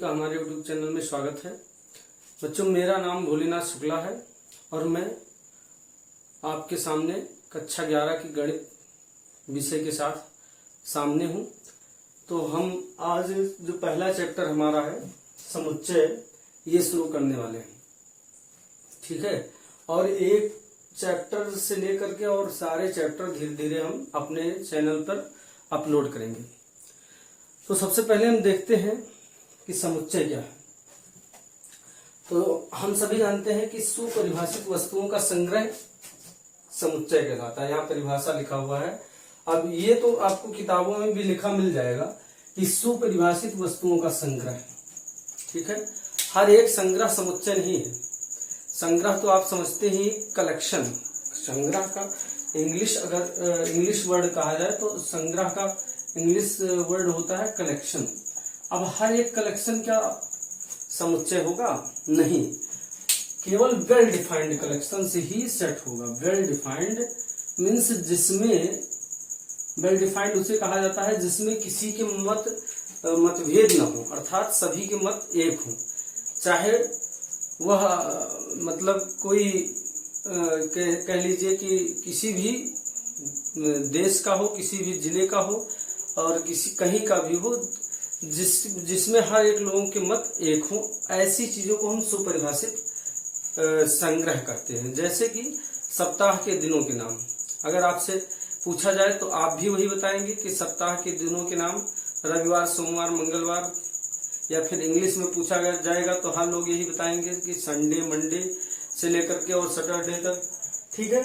हमारे YouTube channel में स्वागत है। बच्चों, मेरा नाम भोलेनाथ शुक्ला है और मैं आपके सामने कक्षा 11 की गणित विषय के साथ सामने हूं। तो हम आज जो पहला चैप्टर हमारा है समुच्चय, ये शुरू करने वाले हैं, ठीक है। और एक चैप्टर से लेकर के और सारे चैप्टर धीरे धीरे हम अपने चैनल पर अपलोड करेंगे। तो सबसे पहले हम देखते हैं कि समुच्चय क्या है। तो हम सभी जानते हैं कि सुपरिभाषित वस्तुओं का संग्रह समुच्चय कहलाता है। यहाँ परिभाषा लिखा हुआ है। अब ये तो आपको किताबों में भी लिखा मिल जाएगा कि सुपरिभाषित वस्तुओं का संग्रह, ठीक है। हर एक संग्रह समुच्चय नहीं है। संग्रह तो आप समझते ही कलेक्शन, संग्रह का इंग्लिश वर्ड कहा जाए तो संग्रह का इंग्लिश वर्ड होता है कलेक्शन। अब हर एक कलेक्शन क्या समुच्चय होगा? नहीं, केवल वेल डिफाइंड कलेक्शन से ही सेट होगा। वेल डिफाइंड मीन्स जिसमें, वेल डिफाइंड उसे कहा जाता है जिसमें किसी के मतभेद न हो, अर्थात सभी के मत एक हों, चाहे वह मतलब कोई कह लीजिए कि किसी भी देश का हो, किसी भी जिले का हो और किसी कहीं का भी हो, जिसमें हर एक लोगों के मत एक हो, ऐसी चीजों को हम सुपरिभाषित संग्रह करते हैं। जैसे कि सप्ताह के दिनों के नाम, अगर आपसे पूछा जाए तो आप भी वही बताएंगे कि सप्ताह के दिनों के नाम रविवार, सोमवार, मंगलवार, या फिर इंग्लिश में पूछा जाएगा तो हर लोग यही बताएंगे कि संडे, मंडे से लेकर के और सैटरडे तक, ठीक है।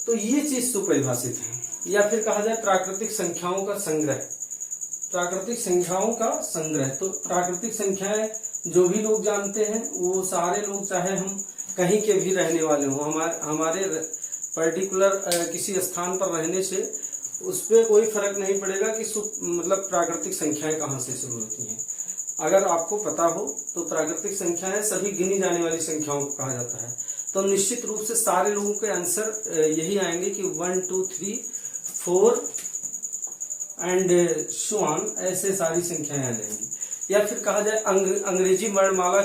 तो ये चीज सुपरिभाषित है। या फिर कहा जाए प्राकृतिक संख्याओं का संग्रह, प्राकृतिक संख्याओं का संग्रह। तो प्राकृतिक संख्याएं जो भी लोग जानते हैं वो सारे लोग, चाहे हम कहीं के भी रहने वाले हों, हमारे पर्टिकुलर किसी स्थान पर रहने से उस पर कोई फर्क नहीं पड़ेगा कि मतलब प्राकृतिक संख्याएं कहाँ से शुरू होती हैं। अगर आपको पता हो तो प्राकृतिक संख्याएं सभी गिनी जाने वाली संख्याओं को कहा जाता है। तो निश्चित रूप से सारे लोगों के आंसर यही आएंगे कि 1, 2, 3, 4 एंड सो ऑन, ऐसे सारी संख्याएं आ जाएंगी। या फिर कहा जाए अंग्रेजी वर्णमाला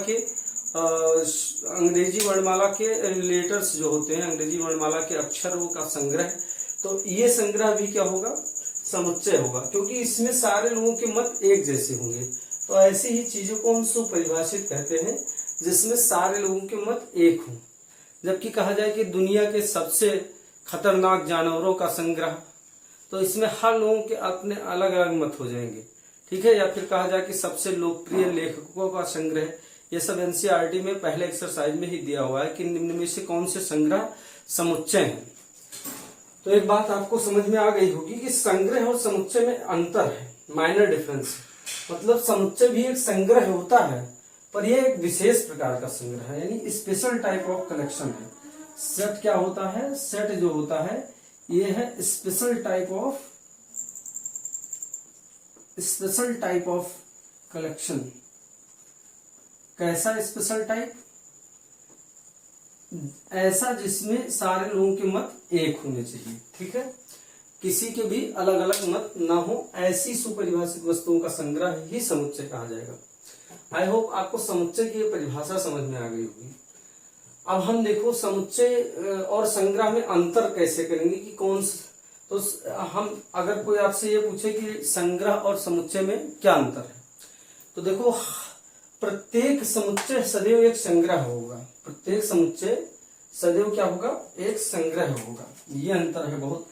के लेटर्स जो होते हैं, अंग्रेजी वर्णमाला के अक्षरों का संग्रह। तो ये संग्रह भी क्या होगा? समुच्चय होगा, क्योंकि इसमें सारे लोगों के मत एक जैसे होंगे। तो ऐसी ही चीजों को हम सुपरिभाषित कहते हैं जिसमें सारे लोगों के मत एक हों। जबकि कहा जाए कि दुनिया के सबसे खतरनाक जानवरों का संग्रह, तो इसमें हर लोगों के अपने अलग अलग मत हो जाएंगे, ठीक है। या फिर कहा जाए कि सबसे लोकप्रिय लेखकों का संग्रह, ये सब एनसीईआरटी में पहले एक्सरसाइज में ही दिया हुआ है कि निम्न में से कौन से संग्रह समुच्चय हैं। तो एक बात आपको समझ में आ गई होगी कि संग्रह और समुच्चय में अंतर है, माइनर डिफरेंस। मतलब समुच्चय भी एक संग्रह होता है, पर यह एक विशेष प्रकार का संग्रह है, यानी स्पेशल टाइप ऑफ कलेक्शन है। सेट क्या होता है? सेट जो होता है ये है स्पेशल टाइप ऑफ कलेक्शन। कैसा स्पेशल टाइप? ऐसा जिसमें सारे लोगों के मत एक होने चाहिए, ठीक है, किसी के भी अलग अलग मत ना हो, ऐसी सुपरिभाषित वस्तुओं का संग्रह ही समुच्चय कहा जाएगा। आई होप आपको समुच्चय की परिभाषा समझ में आ गई होगी। अब हम देखो समुच्चय और संग्रह में अंतर कैसे करेंगे कि कौन, तो हम अगर कोई आपसे ये पूछे कि संग्रह और समुच्चय में क्या अंतर है, तो देखो प्रत्येक समुच्चय सदैव एक संग्रह होगा। प्रत्येक समुच्चय सदैव क्या होगा? एक संग्रह होगा। ये अंतर है, बहुत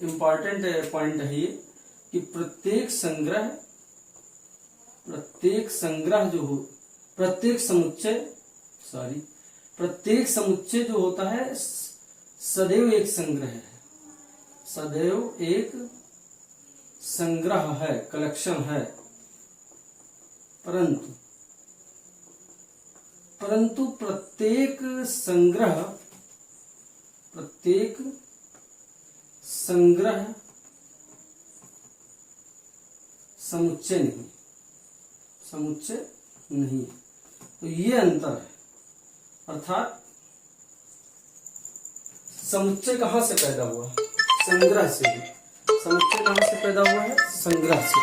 इम्पॉर्टेंट पॉइंट है ये कि प्रत्येक समुच्चय जो होता है सदैव एक संग्रह है, सदैव एक संग्रह है, कलेक्शन है। परंतु प्रत्येक संग्रह समुच्चय नहीं है। तो ये अंतर है। अर्थात समुच्चय कहां से पैदा हुआ? संग्रह से। समुच्चय कहां से पैदा हुआ है? संग्रह से।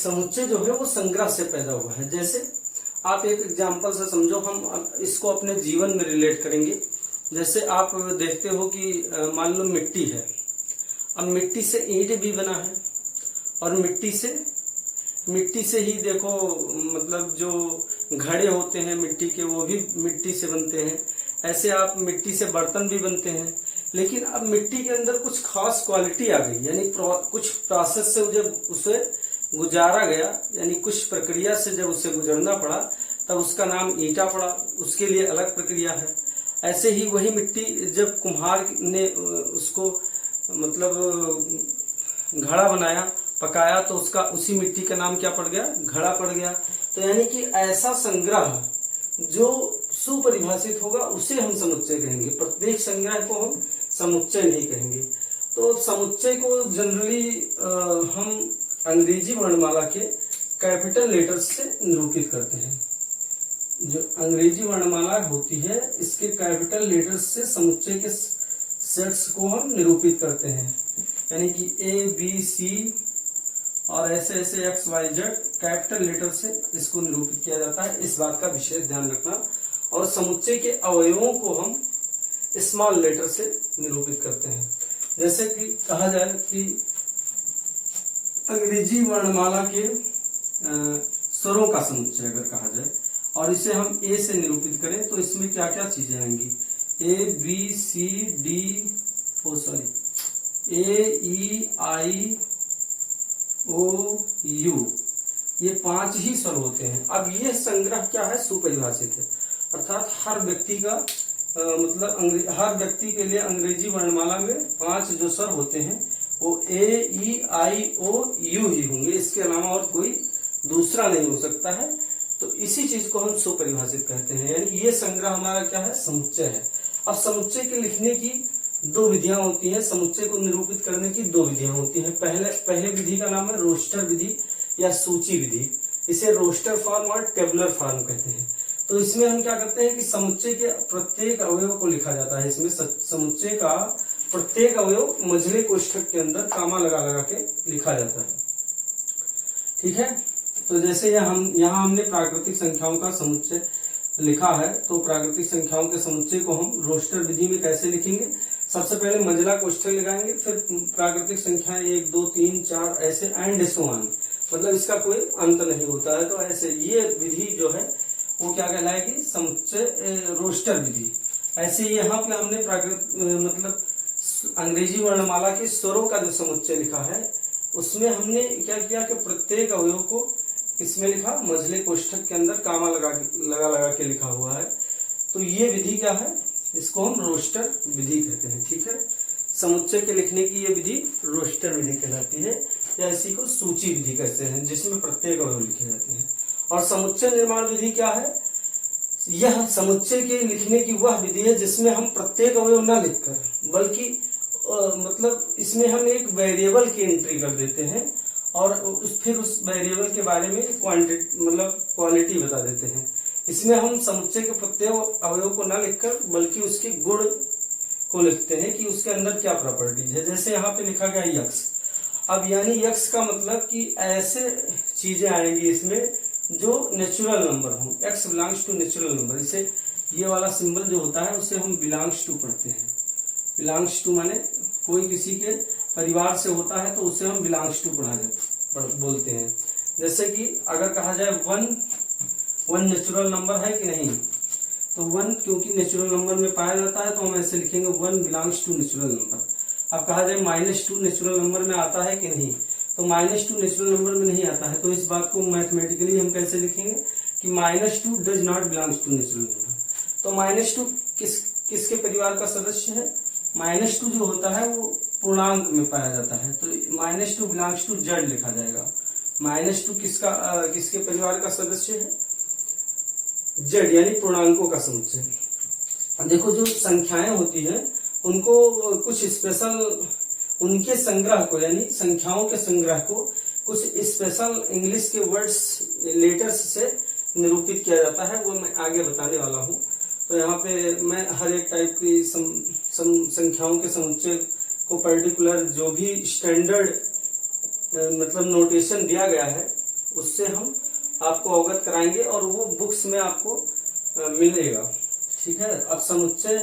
समुच्चय जो है वो संग्रह से पैदा हुआ है। जैसे आप एक एग्जाम्पल से समझो, हम इसको अपने जीवन में रिलेट करेंगे। जैसे आप देखते हो कि मान लो मिट्टी है, अब मिट्टी से ईंट भी बना है, और मिट्टी से ही देखो मतलब जो घड़े होते हैं मिट्टी के वो भी मिट्टी से बनते हैं। ऐसे आप मिट्टी से बर्तन भी बनते हैं। लेकिन अब मिट्टी के अंदर कुछ खास क्वालिटी आ गई, यानी कुछ प्रोसेस से जब उसे गुजारा गया, यानी कुछ प्रक्रिया से जब उसे गुजरना पड़ा, तब उसका नाम ईंटा पड़ा। उसके लिए अलग प्रक्रिया है। ऐसे ही वही मिट्टी जब कुम्हार ने उसको मतलब घड़ा बनाया, पकाया, तो उसका उसी मिट्टी का नाम क्या पड़ गया? घड़ा पड़ गया। तो यानी कि ऐसा संग्रह जो सुपरिभाषित होगा उसे हम समुच्चय कहेंगे। प्रत्येक संग्रह को हम समुच्चय नहीं कहेंगे। तो समुच्चय को जनरली हम अंग्रेजी वर्णमाला के कैपिटल लेटर्स से निरूपित करते हैं। जो अंग्रेजी वर्णमाला होती है इसके कैपिटल लेटर्स से समुच्चय के सेट्स को हम निरूपित करते हैं। यानी कि ए बी सी और ऐसे ऐसे X Y Z capital letter से इसको निरूपित किया जाता है। इस बात का विशेष ध्यान रखना। और समुच्चय के अवयवों को हम स्मॉल लेटर से निरूपित करते हैं। जैसे कि कहा जाए कि अंग्रेजी वर्णमाला के स्वरों का समुच्चय अगर कहा जाए और इसे हम ए से निरूपित करें तो इसमें क्या क्या चीजें आएंगी? A B C D A E I O U, ये 5 ही स्वर होते हैं। अब ये संग्रह क्या है? सुपरिभाषित है। अर्थात हर व्यक्ति का मतलब हर व्यक्ति के लिए अंग्रेजी वर्णमाला में 5 जो स्वर होते हैं वो ए ई आई ओ यू ही होंगे। इसके अलावा और कोई दूसरा नहीं हो सकता है। तो इसी चीज को हम सुपरिभाषित कहते हैं। यानी ये संग्रह हमारा क्या है? समुच्चय है। अब समुच्चय के लिखने की 2 विधियां होती हैं। समुच्चय को निरूपित करने की 2 विधियां होती हैं। पहले विधि का नाम है रोस्टर विधि या सूची विधि। इसे रोस्टर फॉर्म और टेबुलर फॉर्म कहते हैं। तो इसमें हम क्या करते हैं कि समुच्चय के प्रत्येक अवयव को लिखा जाता है। इसमें समुच्चय का प्रत्येक अवयव मझले कोष्ठक के अंदर कामा लगा लगा के लिखा जाता है। ठीक है। तो जैसे यहाँ हमने प्राकृतिक संख्याओं का समुच्चय लिखा है, तो प्राकृतिक संख्याओं के समुच्चय को हम रोस्टर विधि में कैसे लिखेंगे? सबसे पहले मंझला कोष्ठक लगाएंगे, फिर प्राकृतिक संख्याएं 1 2 3 4 ऐसे एंड सो ऑन, मतलब इसका कोई अंत नहीं होता है। तो ऐसे ये विधि जो है वो क्या कहलाएगी? समुच्चय रोस्टर विधि। ऐसे यहाँ पे हमने मतलब अंग्रेजी वर्णमाला के स्वरों का जो समुच्चय लिखा है उसमें हमने क्या किया कि प्रत्येक अवयव को किसमें लिखा? मझले कोष्ठक के अंदर कामा लगा के लिखा हुआ है। तो ये विधि क्या है? इसको हम रोस्टर विधि कहते हैं। ठीक है। समुच्चय के लिखने की ये विधि रोस्टर विधि कहलाती है, या इसी को सूची विधि कहते हैं, जिसमें प्रत्येक अवयव लिखे जाते हैं। और समुच्चय निर्माण विधि क्या है? यह समुच्चय के लिखने की वह विधि है जिसमें हम प्रत्येक अवयव न लिखकर बल्कि मतलब इसमें हम एक वेरिएबल की एंट्री कर देते हैं और फिर उस वेरिएबल के बारे में क्वालिटी बता देते हैं। इसमें हम समुच्चय के प्रत्येक अवयव को न लिखकर बल्कि उसके गुण को लिखते हैं कि उसके अंदर क्या प्रॉपर्टीज है। जैसे यहाँ पे लिखा गया यक्स। अब यानी यक्स का मतलब कि ऐसे चीजें आएंगी इसमें जो नेचुरल नंबर हो। X belongs to natural number. इसे ये वाला सिंबल जो होता है उसे हम बिलोंग्स टू पढ़ते हैं। बिलोंग्स टू माने कोई किसी के परिवार से होता है तो उसे हम बिलोंग्स टू बोलते हैं। जैसे कि अगर कहा जाए वन नेचुरल नंबर है कि नहीं, तो 1 क्योंकि नेचुरल नंबर में पाया जाता है तो हम ऐसे लिखेंगे 1 बिलोंग्स टू नेचुरल नंबर। अब कहा जाए -2 नेचुरल नंबर में आता है कि नहीं, तो -2 नेचुरल नंबर में नहीं आता है। तो इस बात को मैथमेटिकली हम कैसे लिखेंगे कि -2 does not belongs to natural number. तो -2 किसके परिवार का सदस्य है? -2 जो होता है वो पूर्णांक में पाया जाता है, तो -2 बिलोंग्स टू जेड लिखा जाएगा। -2 किसके परिवार का सदस्य है? जेड, यानी पूर्णांकों का समुच्चय। देखो जो संख्याएं होती है उनको कुछ स्पेशल उनके संग्रह को, यानी संख्याओं के संग्रह को कुछ स्पेशल इंग्लिश के वर्ड्स लेटर्स से निरूपित किया जाता है, वो मैं आगे बताने वाला हूँ। तो यहाँ पे मैं हर एक टाइप की संख्याओं के समुच्चय को पर्टिकुलर जो भी स्टैंडर्ड मतलब नोटेशन दिया गया है उससे हम आपको अवगत कराएंगे और वो बुक्स में आपको मिलेगा। ठीक है, अब समुच्चय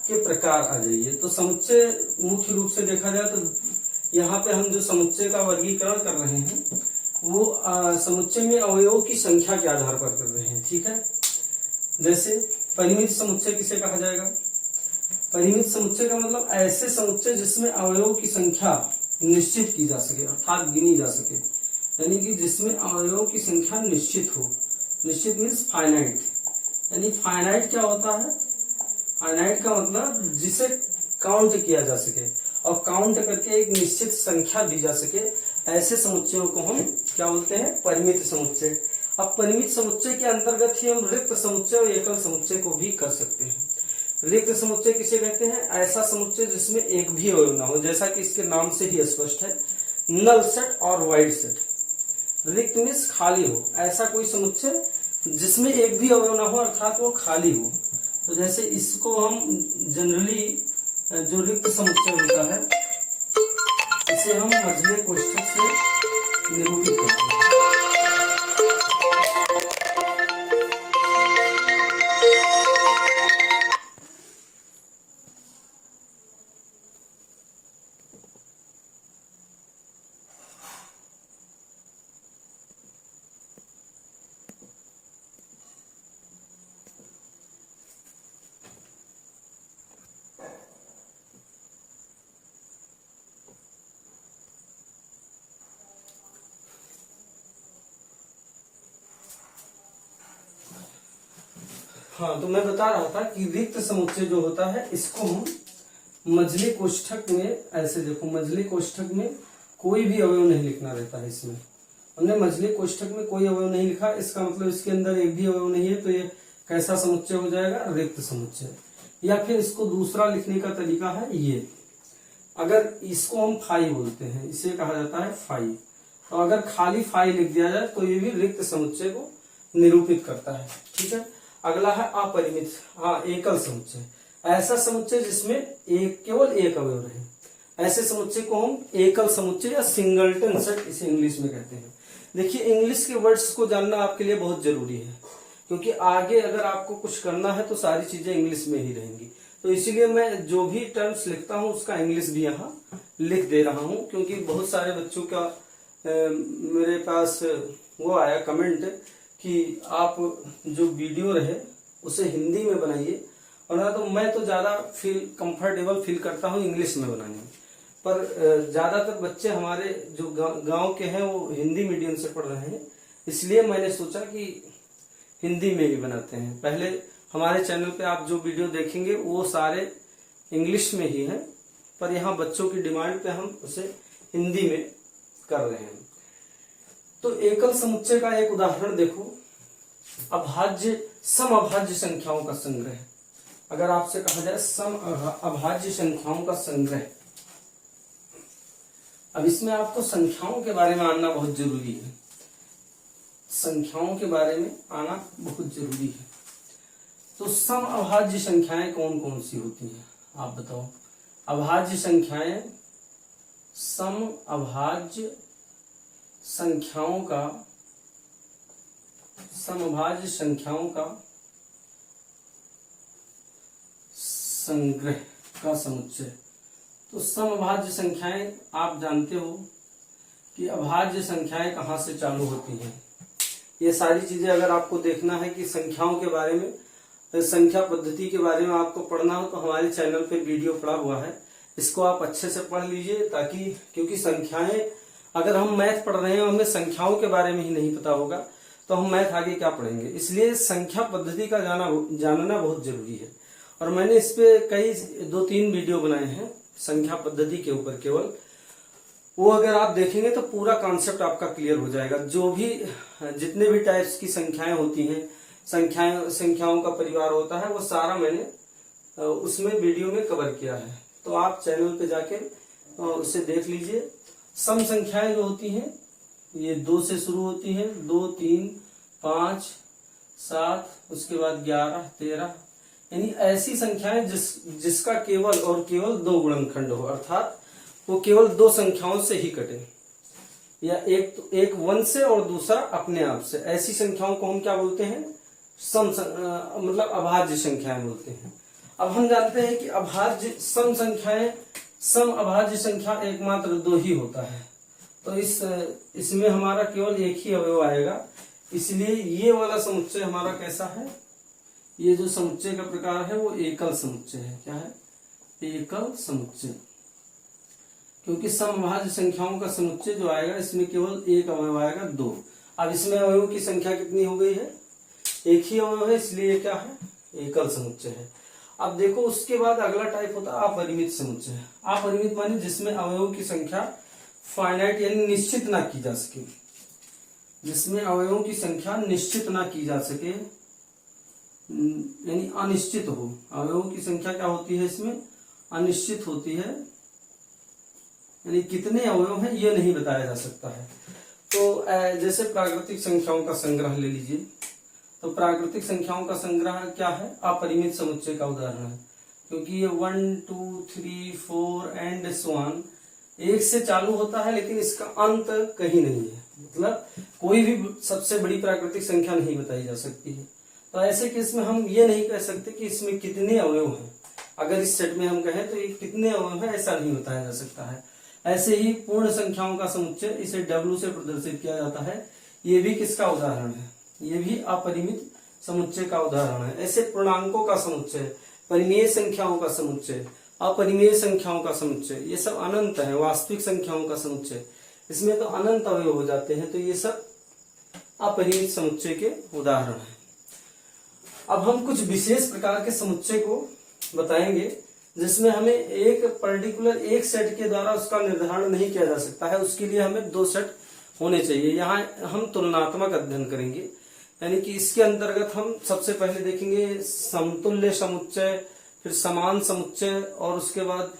के प्रकार आ जाइए। तो समुच्चय मुख्य रूप से देखा जाए तो यहाँ पे हम जो समुच्चय का वर्गीकरण कर रहे हैं वो समुच्चय में अवयवों की संख्या के आधार पर कर रहे हैं। ठीक है, जैसे परिमित समुच्चय किसे कहा जाएगा? परिमित समुच्चय का मतलब ऐसे समुच्चय जिसमें अवयवों की संख्या निश्चित की जा सके, अर्थात गिनी जा सके, यानी कि जिसमें अवयवों की संख्या निश्चित हो। निश्चित मीन्स फाइनाइट। यानी फाइनाइट क्या होता है? फाइनाइट का मतलब जिसे काउंट किया जा सके और काउंट करके एक निश्चित संख्या दी जा सके, ऐसे समुच्चयों को हम क्या बोलते हैं? परिमित समुच्चय। अब परिमित समुच्चय के अंतर्गत ही हम रिक्त समुच्चय और एकल समुच्चय को भी कर सकते हैं। रिक्त समुच्चय किसे कहते हैं? ऐसा समुच्चय जिसमें एक भी अवयव ना हो, जैसा कि इसके नाम से ही स्पष्ट है, नल सेट और वाइड सेट। रिक्त मीन्स खाली हो, ऐसा कोई समुच्चय जिसमें एक भी अवयव ना हो, अर्थात वो खाली हो। तो जैसे इसको हम जनरली जो रिक्त समुच्चय होता है इसे हम मझले कोष्ठक से निरूपित करते हैं। हाँ, तो मैं बता रहा था कि रिक्त समुच्चय जो होता है इसको हम मझले कोष्ठक में, ऐसे देखो, मझले कोष्ठक में कोई भी अवयव नहीं लिखना रहता है। इसमें हमने मझले कोष्ठक में कोई अवयव नहीं लिखा, इसका मतलब इसके अंदर एक भी अवयव नहीं है, तो ये कैसा समुच्चय हो जाएगा? रिक्त समुच्चय। या फिर इसको दूसरा लिखने का तरीका है ये, अगर इसको हम फाई बोलते हैं, इसे कहा जाता है फाई। तो अगर खाली फाई लिख दिया जाए तो ये भी रिक्त समुच्चय को निरूपित करता है। ठीक है, अगला है अपरिमित, हाँ, एकल समुच्चय। ऐसा समुच्चय जिसमें केवल एक अवयव रहे, ऐसे समुच्चय को हम एकल समुच्चय या सिंगलटन सेट इसे इंग्लिश में कहते हैं। देखिए, इंग्लिश के वर्ड्स को जानना आपके लिए बहुत जरूरी है, क्योंकि आगे अगर आपको कुछ करना है तो सारी चीजें इंग्लिश में ही रहेंगी। तो इसीलिए मैं जो भी टर्म्स लिखता हूँ उसका इंग्लिश भी यहाँ लिख दे रहा हूँ, क्योंकि बहुत सारे बच्चों का मेरे पास वो आया कमेंट कि आप जो वीडियो रहे उसे हिंदी में बनाइए, और ना तो मैं तो ज्यादा कंफर्टेबल फील करता हूँ इंग्लिश में बनाने में, पर ज्यादातर बच्चे हमारे जो गांव के हैं वो हिंदी मीडियम से पढ़ रहे हैं, इसलिए मैंने सोचा कि हिंदी में भी बनाते हैं। पहले हमारे चैनल पे आप जो वीडियो देखेंगे वो सारे इंग्लिश में ही हैं, पर यहाँ बच्चों की डिमांड पे हम उसे हिंदी में कर रहे हैं। तो एकल समुच्चय का एक उदाहरण देखो, अभाज्य सम अभाज्य संख्याओं का संग्रह। अगर आपसे कहा जाए सम अभाज्य संख्याओं का संग्रह, अब इसमें आपको संख्याओं के बारे में आना बहुत जरूरी है। संख्याओं के बारे में आना बहुत जरूरी है। तो सम अभाज्य संख्याएं कौन कौन सी होती हैं, आप बताओ? अभाज्य संख्याएं, सम अभाज्य संख्याओं का, समभाज्य संख्याओं का संग्रह का समुच्चय। तो समभाज्य संख्याएं आप जानते हो कि अभाज्य संख्याएं कहाँ से चालू होती हैं। ये सारी चीजें अगर आपको देखना है कि संख्याओं के बारे में, संख्या पद्धति के बारे में आपको पढ़ना हो, तो हमारे चैनल पे वीडियो पड़ा हुआ है, इसको आप अच्छे से पढ़ लीजिए, ताकि क्योंकि संख्याएं, अगर हम मैथ पढ़ रहे हैं और हमें संख्याओं के बारे में ही नहीं पता होगा तो हम मैथ आगे क्या पढ़ेंगे। इसलिए संख्या पद्धति का जानना बहुत जरूरी है। और मैंने इस पे कई 2-3 वीडियो बनाए हैं संख्या पद्धति के ऊपर केवल, वो अगर आप देखेंगे तो पूरा कॉन्सेप्ट आपका क्लियर हो जाएगा। जो भी जितने भी टाइप्स की संख्याएं होती हैं, संख्याओं का परिवार होता है, वो सारा मैंने उसमें वीडियो में कवर किया है। तो आप चैनल पे जाके उसे देख लीजिए। सम संख्याएं जो होती हैं ये 2 से शुरू होती हैं, 2, 3, 5, 7, उसके बाद 11, 13, यानी ऐसी संख्याएं जिसका केवल और केवल 2 गुणनखंड हो, अर्थात वो केवल 2 संख्याओं से ही कटे। या एक वन से और दूसरा अपने आप से, ऐसी संख्याओं को हम क्या बोलते हैं, मतलब अभाज्य संख्याएं बोलते हैं। अब हम जानते हैं कि अभाज्य सम संख्याएं, सम अभाज्य संख्या एकमात्र दो ही होता है, तो इसमें हमारा केवल एक ही अवयव आएगा, इसलिए ये वाला समुच्चय हमारा कैसा है, ये जो समुच्चय का प्रकार है वो एकल समुच्चय है। क्या है, एकल समुच्चय, क्योंकि समअभाज्य संख्याओं का समुच्चय जो आएगा इसमें केवल एक अवयव आएगा, दो। अब इसमें अवयवों की संख्या कितनी हो गई है, एक ही अवयव है, इसलिए क्या है, एकल समुच्चय है। अब देखो उसके बाद अगला टाइप होता है अपरिमित समुच्चय। अपरिमित माने जिसमें अवयवों की संख्या फाइनाइट यानी निश्चित ना की जा सके, जिसमें अवयवों की संख्या निश्चित ना की जा सके, यानी अनिश्चित हो। अवयवों की संख्या क्या होती है, इसमें अनिश्चित होती है, यानी कितने अवयव हैं ये नहीं बताया जा सकता है। तो जैसे प्राकृतिक संख्याओं का संग्रह ले लीजिए, तो प्राकृतिक संख्याओं का संग्रह क्या है, अपरिमित समुच्चय का उदाहरण है, क्योंकि ये 1 2 3 4 एंड सो ऑन एक से चालू होता है, लेकिन इसका अंत कहीं नहीं है, मतलब कोई भी सबसे बड़ी प्राकृतिक संख्या नहीं बताई जा सकती है। तो ऐसे केस में हम ये नहीं कह सकते कि इसमें कितने अवयव हैं, अगर इस सेट में हम कहें तो ये कितने अवयव है ऐसा नहीं बताया जा सकता है। ऐसे ही पूर्ण संख्याओं का समुच्चय, इसे W से प्रदर्शित किया जाता है, ये भी किसका उदाहरण है, ये भी अपरिमित समुच्चय का उदाहरण है। ऐसे पूर्णांकों का समुच्चय, परिमेय संख्याओं का समुच्चय, अपरिमेय संख्याओं का समुच्चय, ये सब अनंत है। वास्तविक संख्याओं का समुच्चय, इसमें तो अनंत अवयव हो जाते हैं, तो ये सब अपरिमित समुच्चय के उदाहरण है। अब हम कुछ विशेष प्रकार के समुच्चय को बताएंगे, जिसमें हमें एक पर्टिकुलर एक सेट के द्वारा उसका निर्धारण नहीं किया जा सकता है, उसके लिए हमें दो सेट होने चाहिए। यहाँ हम तुलनात्मक अध्ययन करेंगे, यानी कि इसके अंतर्गत हम सबसे पहले देखेंगे समतुल्य समुच्चय, फिर समान समुच्चय, और उसके बाद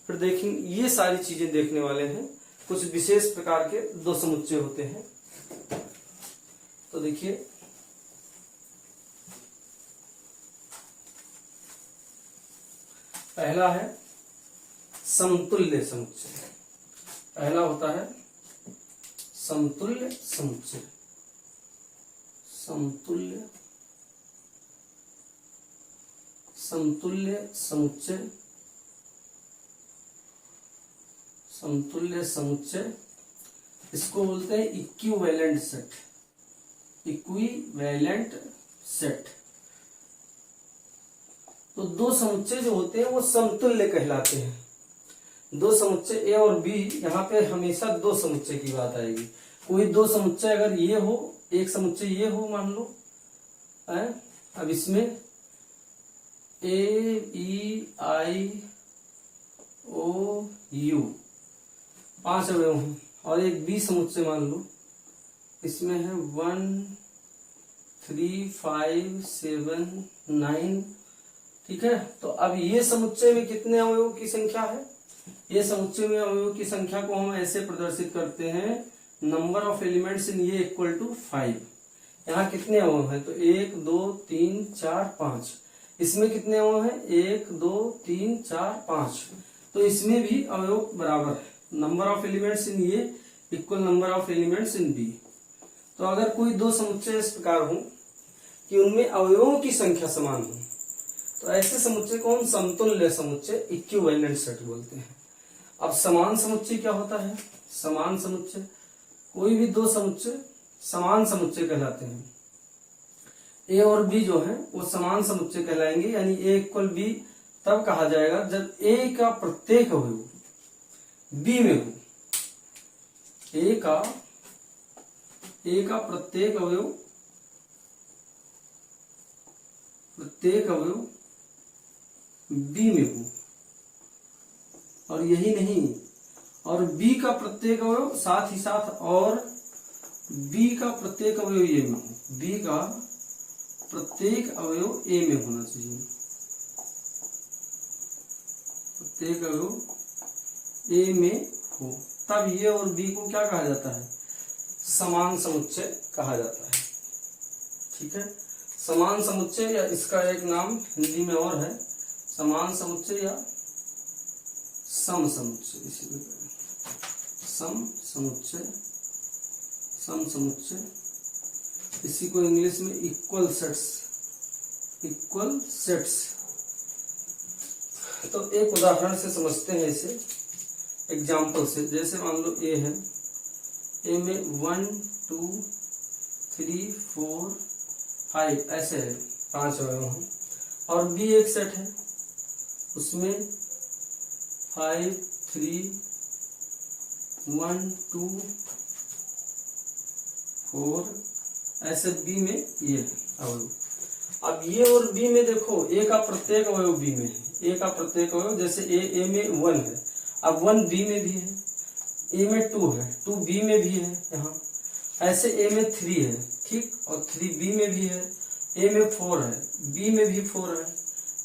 फिर देखेंगे, ये सारी चीजें देखने वाले हैं। कुछ विशेष प्रकार के दो समुच्चय होते हैं, तो देखिए पहला है समतुल्य समुच्चय। पहला होता है समतुल्य समुच्चय। समतुल्य समुच्चय, समतुल्य समुच्चय, इसको बोलते हैं इक्विवेलेंट सेट। इक्विवेलेंट सेट, तो दो समुच्चय जो होते हैं वो समतुल्य कहलाते हैं। दो समुच्चय ए और बी, यहाँ पे हमेशा दो समुच्चय की बात आएगी। कोई दो समुच्चय अगर ये हो, एक समुच्चय ये हो मान लो, अब इसमें ए ई आई ओ यू 5 अवयव हैं, और एक बी समुच्चय मान लो, इसमें है 1 3 5 7 9, ठीक है। तो अब ये समुच्चय में कितने अवयवों की संख्या है, ये समुच्चय में अवयवों की संख्या को हम ऐसे प्रदर्शित करते हैं, number of elements in A equal to 5। यहाँ कितने अवयव हैं, तो 1 2 3 4 5। इसमें कितने अवयव हैं, 1 2 3 4 5। तो इसमें भी अवयव बराबर है, number of elements in A equal number of elements in B. तो अगर कोई दो समुच्चय इस प्रकार हो कि उनमें अवयवों की संख्या समान हो, तो ऐसे समुच्चय को हम समतुल्य समुच्चय, इक्विवेलेंट सेट बोलते हैं। अब समान समुच्चय क्या होता है, समान समुच्चय, कोई भी दो समुच्चय समान समुच्चय कहलाते हैं। ए और बी जो है वो समान समुच्चय कहलाएंगे, यानी ए इक्वल बी तब कहा जाएगा जब ए का प्रत्येक अवयव बी में हो। ए का प्रत्येक अवयव बी में हो, और यही नहीं, और बी का प्रत्येक अवयव साथ ही साथ और बी का प्रत्येक अवयव ए में हो। बी का प्रत्येक अवयव ए में होना चाहिए, प्रत्येक अवयव ए में हो, तब ये और बी को क्या कहा जाता है, समान समुच्चय कहा जाता है। ठीक है, समान समुच्चय, या इसका एक नाम हिंदी में और है, समान समुच्चय या सम समुच्चय, इसी में सम समुच्चय, सम समुच्चय, इसी को इंग्लिश में इक्वल सेट्स, इक्वल सेट्स। तो एक उदाहरण से समझते हैं इसे, एग्जाम्पल से। जैसे मान लो ए है, ए में 1 2 3 4 5 ऐसे है, 5 अवयव हैं। और बी एक सेट है, उसमें 5 3 1 2 4 ऐसे बी में ये है अवयव। अब ये और बी में देखो, ए का प्रत्येक अवयव बी में है, ए का प्रत्येक अवयव, जैसे ए में 1 है, अब 1 बी में भी है, ए में 2 है, 2 बी में भी है यहाँ, ऐसे ए में 3 है, ठीक, और 3 बी में भी है, ए में 4 है, बी में भी 4 है,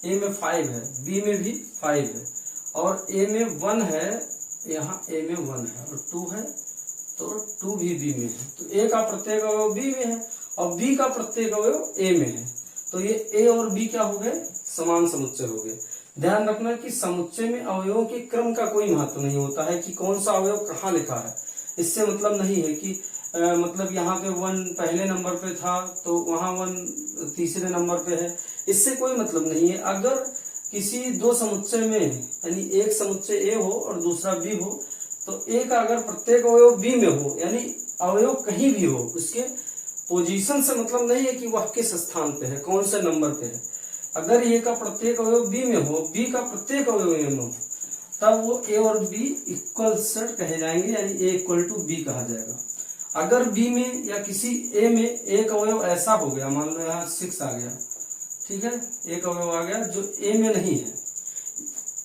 ए में 5 है, बी में भी 5 है, और ए में 1 है, यहाँ ए में 1 है और 2 है, तो 2 भी बी में है। तो ए का प्रत्येक अवयव बी में है और बी का प्रत्येक अवयव ए में है। तो ये ए और बी क्या हो गए, समान समुच्चय हो गए। ध्यान रखना कि समुच्चय में अवयवों के क्रम का कोई महत्व नहीं होता है कि कौन सा अवयव कहाँ लिखा है। इससे मतलब नहीं है कि मतलब यहाँ पे 1 पहले नंबर पे था तो वहां 1 तीसरे नंबर पे है, इससे कोई मतलब नहीं है। अगर किसी दो समुच्चय में, यानी एक समुच्चय ए हो और दूसरा बी हो, तो ए का अगर प्रत्येक अवयव बी में हो, यानी अवयव कहीं भी हो, उसके पोजीशन से मतलब नहीं है कि वह किस स्थान पे है, कौन से नंबर पे है। अगर ए का प्रत्येक अवयव बी में हो, बी का प्रत्येक अवयव ए में हो, तब वो ए और बी इक्वल सेट कहे जाएंगे, यानी ए इक्वल टू बी कहा जाएगा। अगर बी में या किसी ए में एक अवयव ऐसा हो गया, मान लो यहाँ 6 आ गया, ठीक है, एक अवयव आ गया जो ए में नहीं है,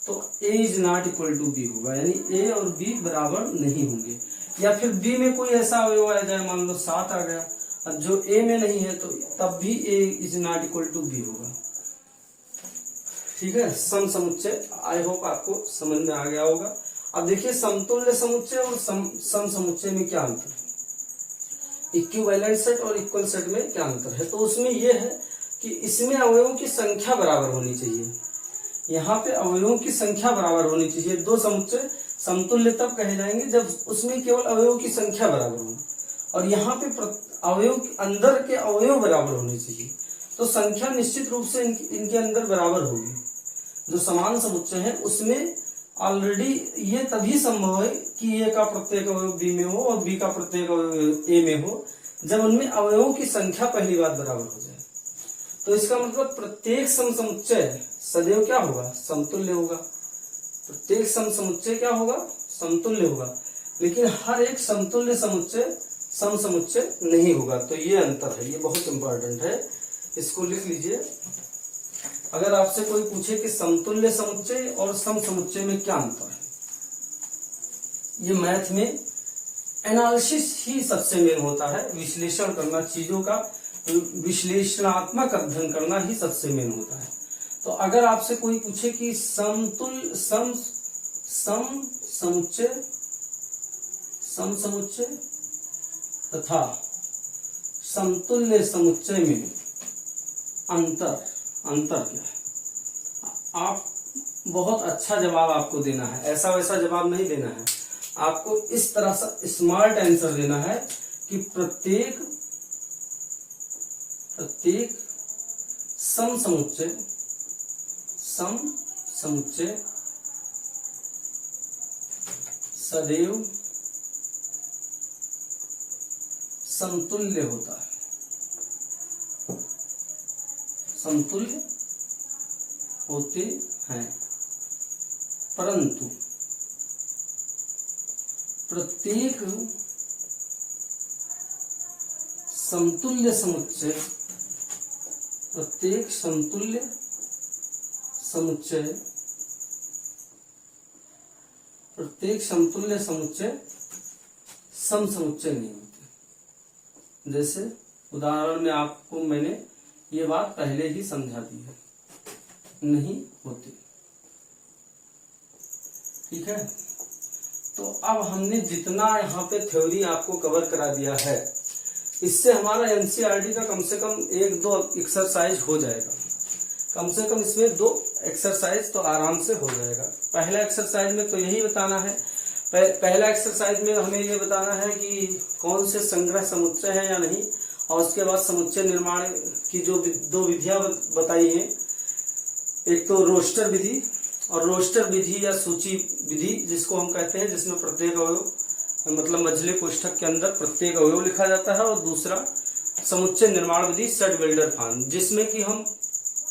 तो A is not equal to B होगा, यानी ए और बी बराबर नहीं होंगे। या फिर बी में कोई ऐसा अवयव आ जाए, मान लो 7 आ गया, अब जो ए में नहीं है, तो तब भी A is not equal to B होगा। ठीक है, सम समुच्चय आई होप आपको समझ में आ गया होगा। अब देखिए समतुल्य समुच्चय और सम समुच्चय में क्या अंतर है, इक्विवेलेंट सेट और इक्वल सेट में क्या अंतर है। तो उसमें यह है कि इसमें अवयवों की संख्या बराबर होनी चाहिए, यहाँ पे अवयवों की संख्या बराबर होनी चाहिए। दो समुच्चय समतुल्य तब कहे जाएंगे जब उसमें केवल अवयवों की संख्या बराबर हो, और यहाँ पे अवयव अंदर के अवयव बराबर होने चाहिए। तो संख्या निश्चित रूप से इनके अंदर बराबर होगी। जो समान समुच्चय है उसमें ऑलरेडी ये तभी संभव है कि ए का प्रत्येक अवयव बी में हो और बी का प्रत्येक अवयव ए में हो, जब उनमें अवयवों की संख्या पहली बार बराबर हो जाए। तो इसका मतलब प्रत्येक सम समुच्चय सदैव क्या होगा, समतुल्य होगा। प्रत्येक सम समुच्चय क्या होगा, समतुल्य होगा। लेकिन हर एक समतुल्य समुच्चय सम समुच्चय नहीं होगा। तो ये अंतर है, ये बहुत इंपॉर्टेंट है, इसको लिख लीजिए। अगर आपसे कोई पूछे कि समतुल्य समुच्चय और सम समुच्चय में क्या अंतर है, ये मैथ में एनालिसिस ही सबसे मेन होता है। विश्लेषण करना, चीजों का विश्लेषणात्मक अध्ययन करना ही सबसे मेन होता है। तो अगर आपसे कोई पूछे कि समतुल्य सम समुच्चय तथा समतुल्य समुच्चय में अंतर क्या है, आप बहुत अच्छा जवाब आपको देना है। ऐसा वैसा जवाब नहीं देना है, आपको इस तरह से स्मार्ट आंसर देना है कि प्रत्येक सम समुच्चय सदैव समतुल्य होता है, समतुल्य होते हैं, परंतु प्रत्येक समतुल्य समुच्चय सम समुच्चय नहीं होते। जैसे उदाहरण में आपको मैंने ये बात पहले ही समझा दी है, नहीं होते। ठीक है, तो अब हमने जितना यहाँ पे थ्योरी आपको कवर करा दिया है, इससे हमारा एनसीईआरटी का कम से कम 1-2 एक्सरसाइज हो जाएगा। कम से कम इसमें 2 एक्सरसाइज तो आराम से हो जाएगा। पहला एक्सरसाइज में तो यही बताना है, पहला एक्सरसाइज में हमें ये बताना है कि कौन से संग्रह समुच्चय है या नहीं, और उसके बाद समुच्चय निर्माण की जो दो विधियां बताई हैं, एक तो रोस्टर विधि, और रोस्टर विधि या सूची विधि जिसको हम कहते हैं, जिसमें प्रत्येक अवयव मतलब मझले कोष्ठक के अंदर प्रत्येक अवयव लिखा जाता है, और दूसरा समुच्चय निर्माण विधि सेट बिल्डर फॉर्म, जिसमें कि हम